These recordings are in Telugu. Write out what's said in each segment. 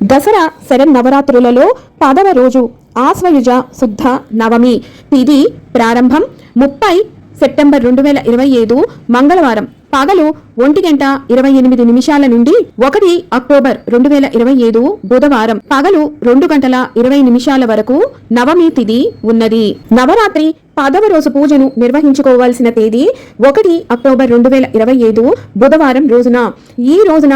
దసరా శరన్నవరాత్రులలో 10వ రోజు ఆశ్వయుజ శుద్ధ నవమి తిథి ప్రారంభం 30 సెప్టెంబర్ 2025 మంగళవారం పగలు 1:28 నుండి 1 అక్టోబర్ 2025 బుధవారం పగలు 2:20 వరకు నవమి తిథి ఉన్నది. నవరాత్రి 10వ రోజు పూజను నిర్వహించుకోవాల్సిన తేదీ 1 అక్టోబర్ 2025 బుధవారం రోజున. ఈ రోజున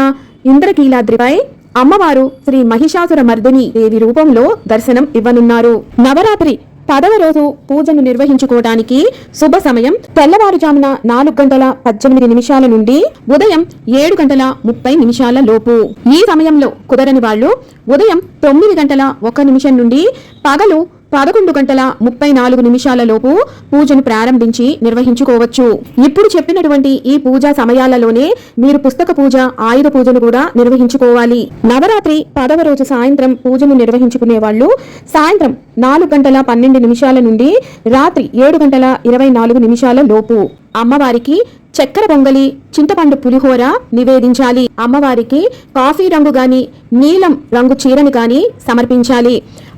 ఇంద్రకీలాద్రిపై అమ్మవారు శ్రీ మహిషాసుర మర్దిని దేవి రూపంలో దర్శనం ఇవ్వనున్నారు. నవరాత్రి 10వ రోజు పూజను నిర్వహించుకోవడానికి శుభ సమయం తెల్లవారుజామున 4:18 నుండి ఉదయం 7:30 లోపు. ఈ సమయంలో కుదరని వాళ్ళు ఉదయం 9:01 నుండి పగలు 11:34 లోపు పూజను ప్రారంభించి నిర్వహించుకోవచ్చు. ఇప్పుడు చెప్పినటువంటి ఈ పూజా సమయాలలోనే మీరు పుస్తక పూజ, ఆయుధ పూజను కూడా నిర్వహించుకోవాలి. నవరాత్రి 10వ రోజు సాయంత్రం పూజను నిర్వహించుకునే వాళ్ళు సాయంత్రం 4:12 నుండి రాత్రి 7:24 లోపు అమ్మవారికి చక్కెర పొంగలి, చింతపండు పులిహోర నివేదించాలి. అమ్మవారికి కాఫీ రంగు గాని నీలం రంగు చీరని గాని సమర్పించాలి.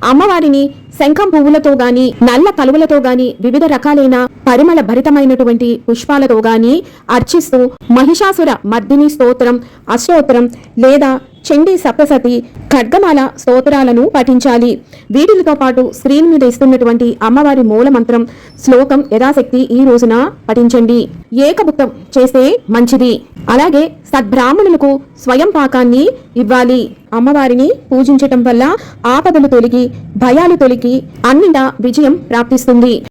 అమ్మవారిని శంఖం పువ్వులతో గాని నల్ల కలువలతో గాని వివిధ రకాలైన పరిమళ భరితమైనటువంటి పుష్పాలతో గాని అర్చిస్తూ మహిషాసుర మర్దిని స్తోత్రం, అష్టోత్తరం లేదా చండీ సప్తసతి, ఖడ్గమాల స్తోత్రాలను పఠించాలి. వీటితో పాటు స్క్రీన్ మీద ఇస్తున్నటువంటి అమ్మవారి మూలమంత్రం శ్లోకం యథాశక్తి ఈ రోజున పఠించండి. ఏకభుక్తం చేస్తే మంచిది. అలాగే సద్బ్రాహ్మణులకు స్వయం పాకాన్ని ఇవ్వాలి. అమ్మవారిని పూజించటం వల్ల ఆపదలు తొలగి, భయాలు తొలగి అన్నింటా విజయం ప్రాప్తిస్తుంది.